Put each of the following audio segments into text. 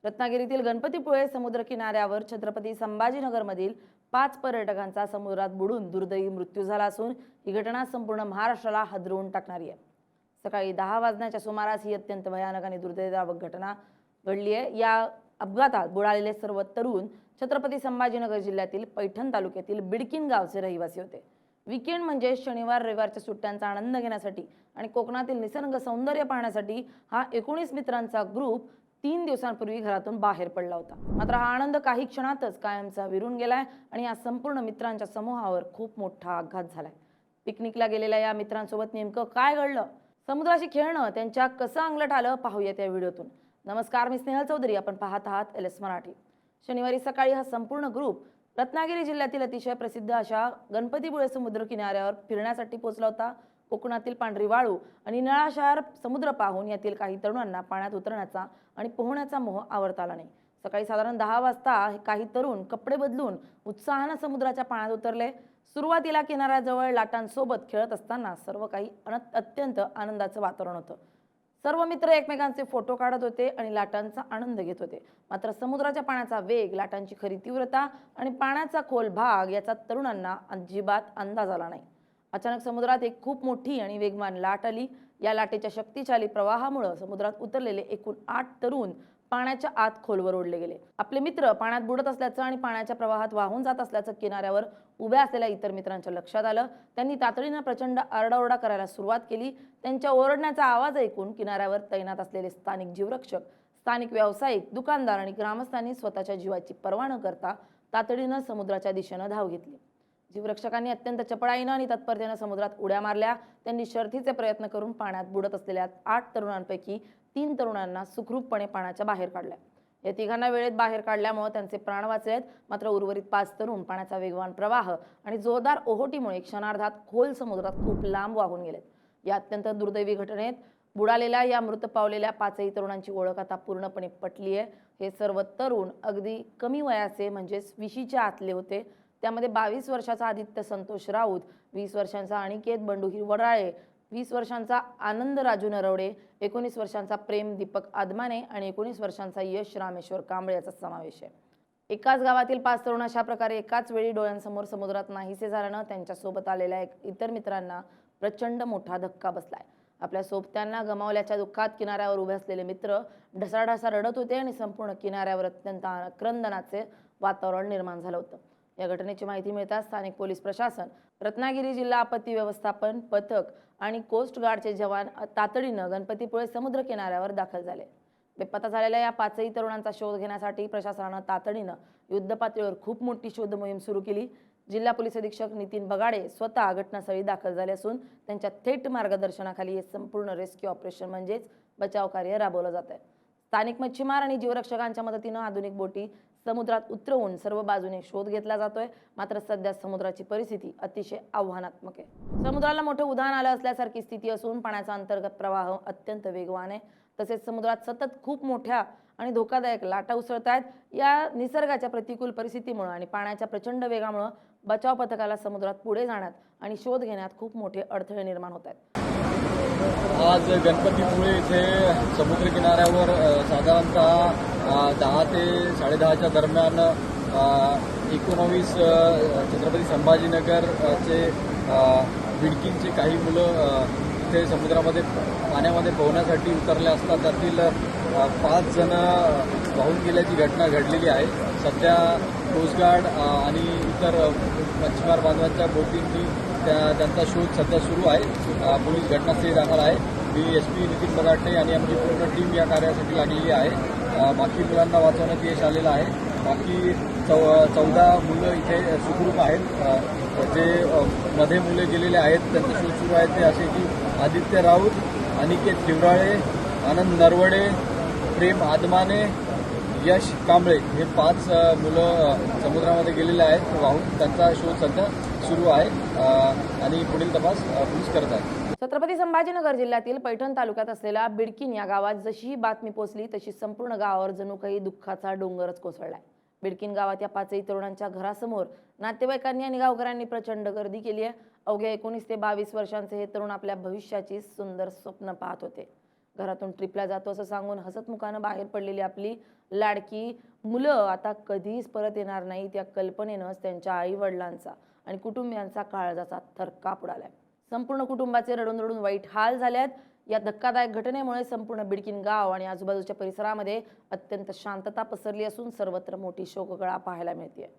रत्नागिरीतील गणपतीपुळे समुद्र किनाऱ्यावर छत्रपती संभाजीनगरमधील 5 पर्यटकांचा समुद्रात बुडून दुर्दैवी मृत्यू झाला असून ही घटना संपूर्ण महाराष्ट्राला हादरवून टाकणारी आहे। सकाळी 10 वाजण्याच्या सुमारास ही अत्यंत भयानक आणि दुर्दैवी घटना घडली आहे। या अपघातात बुडालेले सर्व तरुण छत्रपती संभाजीनगर जिल्ह्यातील पैठण तालुक्यातील बिडकीन गावचे रहिवासी होते। वीकेंड म्हणजे शनिवार रविवारच्या सुट्ट्यांचा आनंद घेण्यासाठी आणि कोकणातील निसर्ग सौंदर्य पाहण्यासाठी हा 19 मित्रांचा ग्रुप 3 दिवसांपूर्वी घरातून बाहेर पडला होता। मात्र हा आनंद काही क्षणातच कायमचा विरून गेलाय आणि या संपूर्ण मित्रांच्या समूहावर खूप मोठा आघात झालाय। पिकनिकला गेलेल्या या मित्रांसोबत नेमकं काय घडलं, समुद्राशी खेळणं त्यांच्या कसं अंगलट आलं, पाहूया त्या व्हिडिओतून। नमस्कार, मी स्नेहल चौधरी, आपण पाहत आहात LS मराठी। शनिवारी सकाळी हा संपूर्ण ग्रुप रत्नागिरी जिल्ह्यातील अतिशय प्रसिद्ध अशा गणपतीपुळे समुद्र किनाऱ्यावर फिरण्यासाठी पोहोचला होता। कोकणातील पांढरी वाळू आणि निळाशार समुद्र पाहून यातील काही तरुणांना पाण्यात उतरण्याचा आणि पोहण्याचा मोह आवरता आला नाही। सकाळी साधारण 10 वाजता काही तरुण कपडे बदलून उत्साहाने समुद्राच्या पाण्यात उतरले। सुरुवातीला किनाऱ्याजवळ लाटांसोबत खेळत असताना सर्व काही अत्यंत आनंदाचं वातावरण होतं। सर्व मित्र एकमेकांचे फोटो काढत होते आणि लाटांचा आनंद घेत होते। मात्र समुद्राच्या पाण्याचा वेग, लाटांची खरी तीव्रता आणि पाण्याचा खोल भाग याचा तरुणांना अजिबात अंदाज आला नाही। अचानक समुद्रात एक खूप मोठी आणि वेगवान लाट आली। या लाटेच्या शक्तिशाली प्रवाहामुळे समुद्रात उतरलेले एकूण 8 तरुण पाण्याच्या आत खोलवर ओढले गेले। आपले मित्र पाण्यात बुडत असल्याचं आणि पाण्याच्या प्रवाहात वाहून जात असल्याचं किनाऱ्यावर उभ्या असलेल्या इतर मित्रांच्या लक्षात आलं। त्यांनी तातडीने प्रचंड आरडाओरडा करायला सुरुवात केली। त्यांच्या ओरडण्याचा आवाज ऐकून किनाऱ्यावर तैनात असलेले स्थानिक जीवरक्षक, स्थानिक व्यावसायिक, दुकानदार आणि ग्रामस्थांनी स्वतःच्या जीवाची पर्वा न करता तातडीने समुद्राच्या दिशेने धाव घेतली। जीवरक्षकांनी अत्यंत चपळाईने आणि तत्परतेने समुद्रात उड्या मारल्या। त्यांनी शर्थीचे प्रयत्न करून पाण्यात बुडत असलेल्या 8 तरुणांपैकी 3 तरुणांना सुखरूपपणे पाण्याच्या बाहेर काढले। या तिघांना वेळेत बाहेर काढल्यामुळे त्यांचे प्राण वाचलेत। मात्र उर्वरित 5 तरुण पाण्याचा वेगवान प्रवाह आणि जोरदार ओहोटीमुळे क्षणार्धात खोल समुद्रात खूप लांब वाहून गेलेत। या अत्यंत दुर्दैवी घटनेत बुडालेल्या या मृत पावलेल्या 5ही तरुणांची ओळख आता पूर्णपणे पटली आहे। हे सर्व तरुण अगदी कमी वयाचे म्हणजेच 20च्या आतले होते। त्यामध्ये 22 वर्षाचा आदित्य संतोष राऊत, 20 वर्षांचा अनिकेत बंडू हिरवडाळे, 20 वर्षांचा आनंद राजू नरवडे, 19 वर्षांचा प्रेम दीपक आदमाने आणि 19 वर्षांचा यश रामेश्वर कांबळे याचा समावेश आहे। एकाच गावातील 5 तरुण अशा प्रकारे एकाच वेळी डोळ्यांसमोर समुद्रात नाहीसे झाल्यानं त्यांच्यासोबत आलेल्या इतर मित्रांना प्रचंड मोठा धक्का बसलाय। आपल्या सोबत्यांना गमावल्याच्या दुःखात किनाऱ्यावर उभे असलेले मित्र ढसाढसा रडत होते आणि संपूर्ण किनाऱ्यावर अत्यंत आक्रंदनाचे वातावरण निर्माण झालं होतं। या घटनेची माहिती मिळताच स्थानिक पोलीस प्रशासन, रत्नागिरी जिल्हा आपत्ती व्यवस्थापन पथक आणि कोस्ट गार्डचे जवान तातडीनं गणपतीपुळे समुद्र किनाऱ्यावर दाखल झाले। बेपत्ता झालेल्या या 5ही तरुणांचा शोध घेण्यासाठी प्रशासनानं तातडीनं युद्धपातळीवर खूप मोठी शोध मोहीम सुरू केली। जिल्हा पोलीस अधीक्षक नितीन बगाडे स्वतः घटनास्थळी दाखल झाले असून त्यांच्या थेट मार्गदर्शनाखाली हे संपूर्ण रेस्क्यू ऑपरेशन म्हणजेच बचाव कार्य राबवलं जात आहे। स्थानिक मच्छीमार आणि जीवरक्षकांच्या मदतीनं आधुनिक बोटी समुद्रात उतरवून सर्व बाजूने शोध घेतला जातोय। मात्र सध्या समुद्राची परिस्थिती अतिशय आव्हानात्मक आहे। समुद्राला मोठं उधाण आलं असल्यासारखी स्थिती असून पाण्याचा अंतर्गत प्रवाह अत्यंत वेगवान आहे। तसेच समुद्रात सतत खूप मोठ्या आणि धोकादायक लाटा उसळत आहेत। या निसर्गाच्या प्रतिकूल परिस्थितीमुळे आणि पाण्याच्या प्रचंड वेगामुळे बचाव पथकाला समुद्रात पुढे जाण्यात आणि शोध घेण्यात खूप मोठे अडथळे निर्माण होत आहेत। आज गणपतीपुळे येथे समुद्र किनाऱ्यावर साधारणतः 10 ते 10:30च्या दरम्यान 19 छत्रपती संभाजीनगरचे बिडकीनचे काही मुलं ते समुद्रामध्ये पाण्यामध्ये पोहण्यासाठी उतरले असता त्यातील 5 जण वाहून गेल्याची घटना घडलेली आहे। सध्या कोस्ट गार्ड आणि इतर मच्छीमार बांधवांच्या बोटींनी त्यांचा शोध सध्या सुरू आहे। पोलीस घटनास्थळी दाखल आहे। SP नितीन बगाटे आणि आमची पूर्ण टीम या कार्यासाठी लागलेली आहे। बाकी मुलांना वाचवण्यात यश आलेलं आहे। बाकी 14 मुलं इथे सुखरूप आहेत। जे मध्ये मुले गेलेले आहेत त्यांचा शोध सुरू आहे ते असे की आदित्य राऊत, अनिकेत हिवराळे, आनंद नरवडे, प्रेम आदमाने, यश कांबळे हे 5 मुलं समुद्रामध्ये गेलेले आहेत वाहून। त्यांचा शोध सध्या सुरू आहे आणि पुढील तपास पोलीस करत आहेत। छत्रपती संभाजीनगर जिल्ह्यातील पैठण तालुक्यात असलेल्या बिडकीन या गावात जशी ही बातमी पोहोचली तशी संपूर्ण गावावर जणू काही दुःखाचा डोंगरच कोसळलाय। बिडकीन गावात या 5ही तरुणांच्या घरासमोर नातेवाईकांनी आणि गावकऱ्यांनी प्रचंड गर्दी केली आहे। अवघ्या 19 ते 22 वर्षांचे हे तरुण आपल्या भविष्याची सुंदर स्वप्न पाहत होते। घरातून ट्रिपला जातो असं सांगून हसतमुखानं बाहेर पडलेली आपली लाडकी मुलं आता कधीच परत येणार नाहीत या कल्पनेनंच त्यांच्या आईवडिलांचा आणि कुटुंबियांचा काळजाचा थरकाप उडालाय. संपूर्ण कुटुंबाचे रडून रडून वाईट हाल झालेत. या धक्कादायक घटनेमुळे संपूर्ण बिडकीन गाव आणि आजूबाजूच्या परिसरामध्ये अत्यंत शांतता पसरली असून सर्वत्र मोठी शोककळा पाहायला मिळते.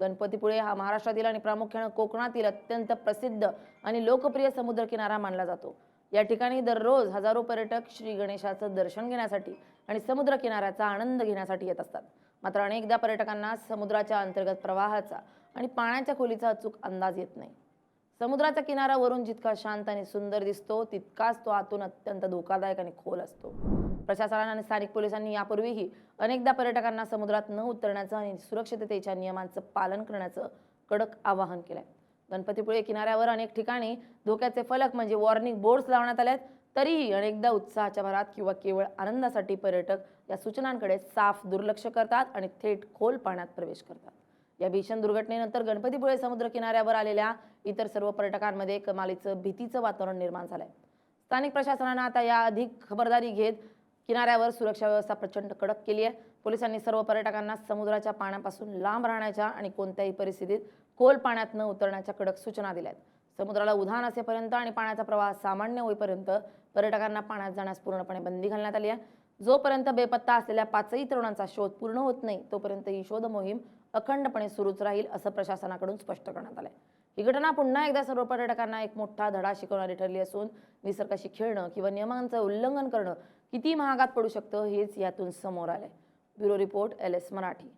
गणपतीपुळे हा महाराष्ट्रातील आणि प्रामुख्याने कोकणातील अत्यंत प्रसिद्ध आणि लोकप्रिय समुद्रकिनारा मानला जातो. या ठिकाणी दररोज हजारो पर्यटक श्री गणेशाचं दर्शन घेण्यासाठी आणि समुद्रकिनाऱ्याचा आनंद घेण्यासाठी येत असतात. मात्र अनेकदा पर्यटकांना समुद्राच्या अंतर्गत प्रवाहाचा आणि पाण्याच्या खोलीचा अचूक अंदाज येत नाही. समुद्राचा किनारा वरून जितका शांत आणि सुंदर दिसतो तितकाच तो आतून अत्यंत धोकादायक आणि खोल असतो. प्रशासनाने आणि स्थानिक पोलिसांनी यापूर्वीही अनेकदा पर्यटकांना समुद्रात न उतरण्याचं आणि सुरक्षिततेच्या नियमांचं पालन करण्याचं कडक आवाहन केलंय. गणपतीपुळे किनाऱ्यावर अनेक ठिकाणी धोक्याचे फलक म्हणजे वॉर्निंग बोर्ड्स लावण्यात आलेत. तरीही अनेकदा उत्साहाच्या भरात किंवा केवळ आनंदासाठी पर्यटक या सूचनांकडे साफ दुर्लक्ष करतात आणि थेट खोल पाण्यात प्रवेश करतात. या भीषण दुर्घटनेनंतर गणपतीपुळे समुद्र किनाऱ्यावर आलेल्या इतर सर्व पर्यटकांमध्ये कमालीचं भीतीचं वातावरण निर्माण झालंय. स्थानिक प्रशासनानं आता या अधिक खबरदारी घेत किनाऱ्यावर सुरक्षा व्यवस्था प्रचंड कडक केली आहे. पोलिसांनी सर्व पर्यटकांना समुद्राच्या पाण्यापासून लांब राहण्याच्या आणि कोणत्याही परिस्थितीत खोल पाण्यात न उतरण्याच्या कडक सूचना दिल्या आहेत. समुद्राला उधाण असेपर्यंत आणि पाण्याचा प्रवाह सामान्य होईपर्यंत पर्यटकांना पाण्यात जाण्यास पूर्णपणे बंदी घालण्यात आली आहे. जोपर्यंत बेपत्ता असलेल्या 5ही तरुणांचा शोध पूर्ण होत नाही तोपर्यंत ही शोध मोहीम अखंडपणे सुरूच राहील असं प्रशासनाकडून स्पष्ट करण्यात आलंय. ही घटना पुन्हा एकदा सर्व पर्यटकांना एक मोठा धडा शिकवणारी ठरली असून निसर्गाशी खेळणं किंवा नियमांचं उल्लंघन करणं किती महागात पडू शकतं हेच यातून समोर आलंय. Bureau report LS Marathi.